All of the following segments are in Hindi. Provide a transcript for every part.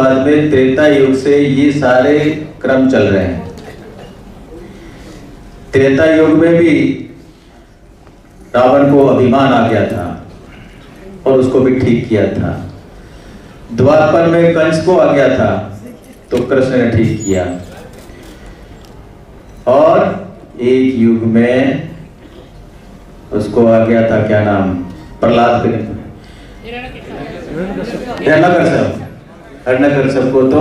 बाद में त्रेता युग से ये सारे क्रम चल रहे हैं। त्रेता युग में भी रावण को अभिमान आ गया था और उसको भी ठीक किया था। द्वापर में कंस को आ गया था तो कृष्ण ने ठीक किया, और एक युग में उसको आ गया था, क्या नाम, प्रहलाद हिरण्यकश्यप को तो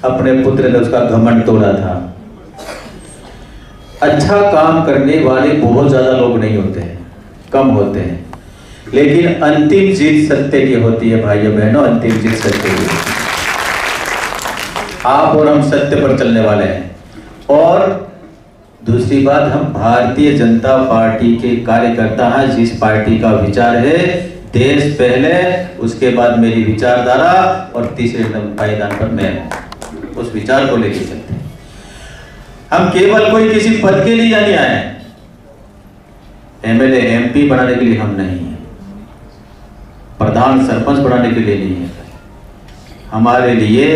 अपने पुत्र ने उसका घमंड तोड़ा था। अच्छा काम करने वाले बहुत ज्यादा लोग नहीं होते हैं, कम होते हैं, लेकिन अंतिम जीत सत्य की होती है भाइयों बहनों, अंतिम जीत सत्य की। आप और हम सत्य पर चलने वाले हैं। और दूसरी बात, हम भारतीय जनता पार्टी के कार्यकर्ता हैं। जिस पार्टी का विचार है देश पहले, उसके बाद मेरी विचारधारा, और तीसरे पायदान पर मैं हूं। उस विचार को लेकर चलते हैं। हम केवल कोई किसी पद के लिए नहीं आए, एमएलए एमपी बनाने के लिए हम नहीं है, प्रधान सरपंच बनाने के लिए नहीं है। हमारे लिए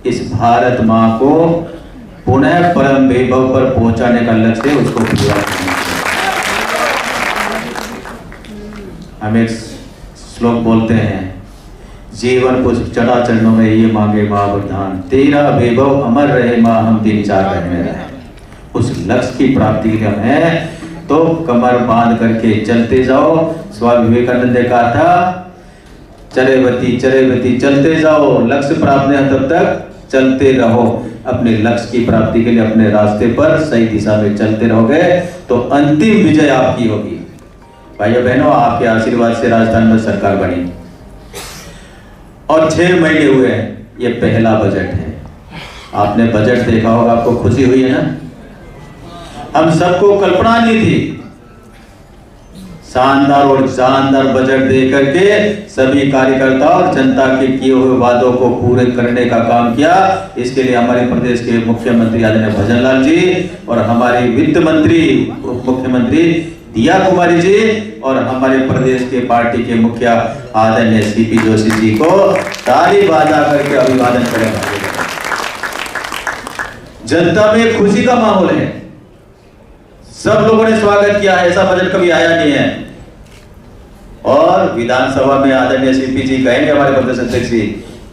इस भारत मां को पुनः परम वैभव पर पहुंचाने का लक्ष्य है, उसको पूरा करना है। हम एक श्लोक बोलते हैं, जीवन कुछ चढ़ा चरणों में ये मांगे मां वरदान, तेरा वैभव अमर रहे मां, हम दिन चार रहने रहे। उस लक्ष्य की प्राप्ति के लिए हम हैं तो कमर बांध करके चलते जाओ। स्वामी विवेकानंद ने कहा था, चरेवती चरेवती चलते जाओ, लक्ष्य प्राप्त नहीं तब तक चलते रहो। अपने लक्ष्य की प्राप्ति के लिए अपने रास्ते पर सही दिशा में चलते रहोगे तो अंतिम विजय आपकी होगी। भाइयों बहनों, आपके आशीर्वाद से राजस्थान में सरकार बनी और 6 महीने हुए हैं, ये पहला बजट है। आपने बजट देखा होगा, आपको खुशी हुई है ना? हम सबको कल्पना नहीं थी, शानदार और शानदार बजट दे करके सभी कार्यकर्ता और जनता के किए हुए वादों को पूरे करने का काम किया। इसके लिए हमारे प्रदेश के मुख्यमंत्री आदरणीय भजन लाल जी और हमारे वित्त मंत्री उप मुख्यमंत्री दिया कुमारी जी और हमारे प्रदेश के पार्टी के मुखिया आदरणीय सीपी जोशी जी को ताली बजा करके अभिवादन करें। जनता में खुशी का माहौल है, सब लोगों ने स्वागत किया है, ऐसा बजट कभी आया नहीं है। और विधानसभा में आदरणीय सीपी जी कहेंगे, हमारे प्रदेश अध्यक्ष जी,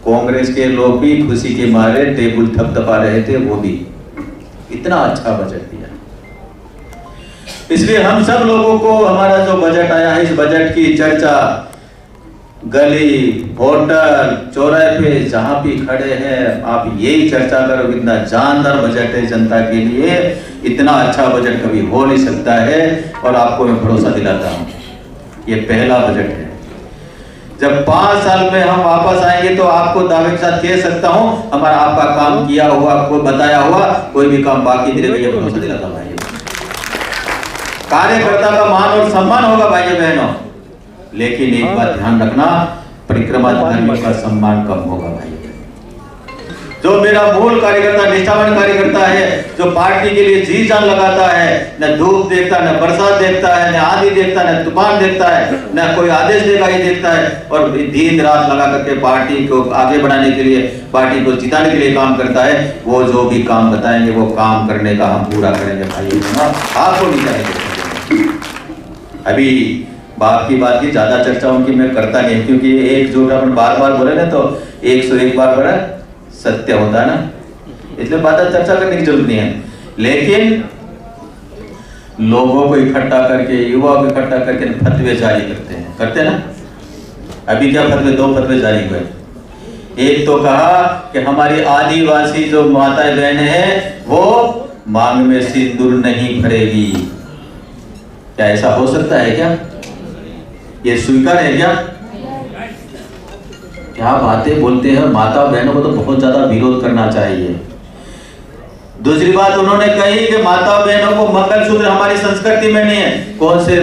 कांग्रेस के लोग भी खुशी के मारे टेबल थपथपा रहे थे, वो भी इतना अच्छा बजट दिया। इसलिए हम सब लोगों को हमारा जो बजट आया है, इस बजट की चर्चा गली, होटल, चौराहे पे जहां भी खड़े हैं, आप यही चर्चा करो, कितना जानदार बजट है जनता के लिए, इतना अच्छा बजट कभी हो नहीं सकता है। और आपको मैं भरोसा दिलाता हूं, ये पहला बजट है। जब 5 साल में हम वापस आएंगे तो आपको दावे के साथ कह सकता हूं, हमारा आपका काम किया हुआ, आपको बताया हुआ कोई भी काम बाकी नहीं रहेगा, ये भरोसा दिलाता हूं भाई। कार्यकर्ता का मान और सम्मान होगा भाइयों बहनों, लेकिन एक बात ध्यान रखना, परिक्रमा धर्म का सम्मान कम होगा भाई। जो मेरा मूल कार्यकर्ता, निष्ठावान कार्यकर्ता है, जो पार्टी के लिए जी जान लगाता है, न धूप देखता, न बरसात देखता है, न आंधी देखता, न तूफान देखता है, न कोई आदेश देगा ये देखता है, और दिन रात लगा करके पार्टी को आगे बढ़ाने के लिए, पार्टी को जिताने के लिए काम करता है, वो जो भी काम बताएंगे वो काम करने का हम पूरा करेंगे भाई, आपको नहीं करेंगे। अभी बाप की बात की ज्यादा चर्चा उनकी मैं करता नहीं, क्योंकि एक जो अपन बार बार बोले ना तो 101 बार बड़ा सत्य होता है ना, इसलिए बात चर्चा करने की जरूरत नहीं है। लेकिन लोगों को इकट्ठा करके, युवाओं को इकट्ठा करके फतवे जारी करते हैं ना। अभी क्या फतवे, 2 फतवे जारी हुए। एक तो कहा कि हमारी आदिवासी जो माताएं बहनें हैं वो मांग में सिंदूर नहीं भरेगी। क्या ऐसा हो सकता है क्या? ये स्वीकार है क्या? क्या बातें बोलते हैं। माता बहनों को तो बहुत ज्यादा विरोध करना चाहिए। दूसरी बात उन्होंने कही कि माता बहनों को मंगलसूत्र हमारी संस्कृति में नहीं है। कौन से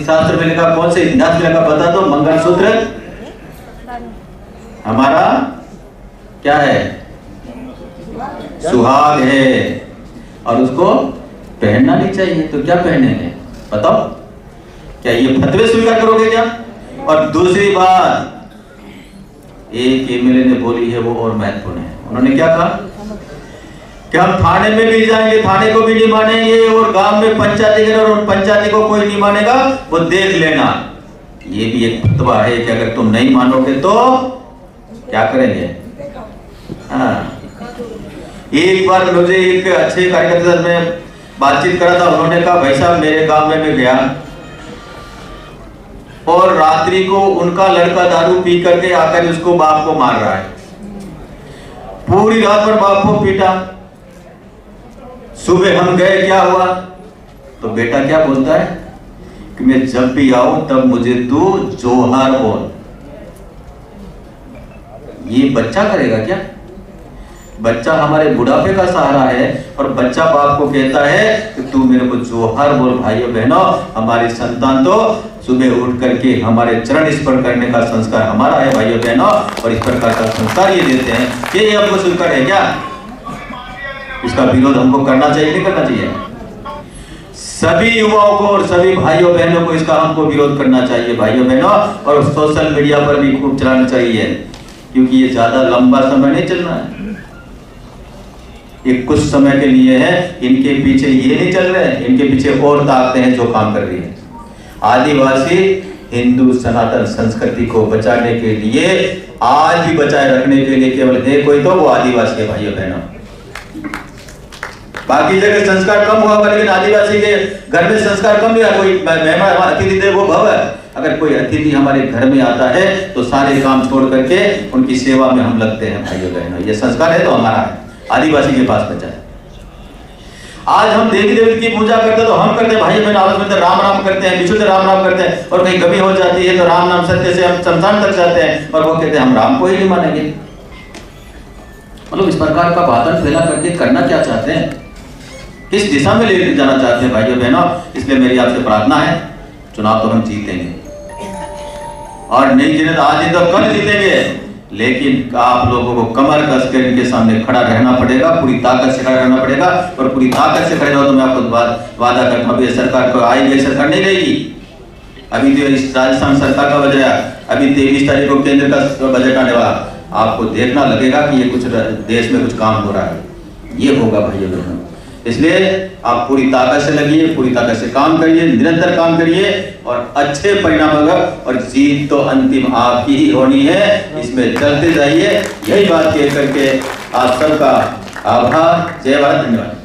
शास्त्र में लिखा, कौन से इतिहास में लिखा बता दो। मंगलसूत्र हमारा क्या है? सुहाग है, और उसको पहनना नहीं चाहिए। तो क्या पहनेंगे बताओ? क्या ये फतवे स्वीकार करोगे क्या? और दूसरी बात, एक एमएलए ने बोली है वो और महत्वपूर्ण है। उन्होंने क्या कहा कि हम थाने में भी जाएंगे, थाने को भी नहीं मानेंगे, और गांव में पंचायती करें और पंचायती को कोई नहीं मानेगा, वो देख लेना। ये भी एक फतवा है कि अगर तुम नहीं मानोगे तो क्या करेंगे। हाँ, एक बार मुझे एक अच्छे कार्यकर्ता से मैं बातचीत करा था, उन्होंने कहा भाई साहब मेरे गांव में मैं गया और रात्रि को उनका लड़का दारू पी करके आकर उसको बाप को मार रहा है, पूरी रात भर बाप को पीटा। सुबह हम गए, क्या हुआ, तो बेटा क्या बोलता है कि मैं जब भी आऊं तब मुझे तू जोहार बोल। ये बच्चा करेगा क्या? बच्चा हमारे बुढ़ापे का सहारा है और बच्चा बाप को कहता है कि तू मेरे को जोहार बोल। भाइयों बहनों, हमारी संतान तो सुबह उठ करके हमारे चरण स्पर्श करने का संस्कार हमारा है भाइयों बहनों, और इस प्रकार का संस्कार ये देते हैं कि ये हमको स्वीकार है क्या? इसका विरोध हमको करना चाहिए, नहीं करना चाहिए? सभी युवाओं को और सभी भाइयों बहनों को इसका हमको विरोध करना चाहिए भाइयों बहनों, और सोशल मीडिया पर भी खूब चलाना चाहिए, क्योंकि ये ज्यादा लंबा समय नहीं चलना है। ये कुछ समय के लिए है, इनके पीछे ये नहीं चल रहे हैं, इनके पीछे और ताकतें हैं जो काम कर रही है। आदिवासी हिंदू सनातन संस्कृति को बचाने के लिए, आज भी बचाए रखने के लिए केवल है कोई तो वो आदिवासी है भाइयों बहनों। बाकी जगह संस्कार कम हुआ, लेकिन आदिवासी के घर में संस्कार कम हुआ। कोई मेहमान, अतिथि देवो भव है, अगर कोई अतिथि हमारे घर में आता है तो सारे काम छोड़ करके उनकी सेवा में हम लगते हैं भाइयों बहनों। ये संस्कार है तो हमारा है, आदिवासी के पास बचा है। आज हम देवी देवी की पूजा करते तो हम करते हैं भाई बहन, आपस में राम राम करते हैं, विशुद्ध राम राम करते हैं, और कहीं कमी हो जाती है तो राम नाम सत्य से हम शमशान तक जाते हैं, और वो कहते हैं हम राम को ही नहीं मानेंगे। मतलब इस प्रकार का बादल फैला करके करना क्या चाहते हैं, किस दिशा में ले जाना चाहते हैं भाइयों बहनों। इसलिए मेरी आपसे प्रार्थना है, चुनाव तो हम जीतेंगे, और नहीं जीते तो आज ही तो कल जीतेंगे, लेकिन आप लोगों को कमर कस कर इनके सामने खड़ा रहना पड़ेगा, पूरी ताकत से खड़ा रहना पड़ेगा। और पूरी ताकत से खड़े रहो तो मैं आपको वादा करता हूँ, ये सरकार को आएगी, सरकार नहीं रहेगी। अभी तो इस राजस्थान सरकार का बजट है, अभी 23 तारीख को केंद्र का बजट आने वाला, आपको देखना लगेगा कि ये कुछ देश में कुछ काम हो रहा है, ये होगा भाइयों बहनों। इसलिए आप पूरी ताकत से लगिए, पूरी ताकत से काम करिए, निरंतर काम करिए, और अच्छे परिणाम होगा, और जीत तो अंतिम आपकी ही होनी है, इसमें चलते जाइए। यही बात कह करके आप सबका आभार। जय भारत, धन्यवाद।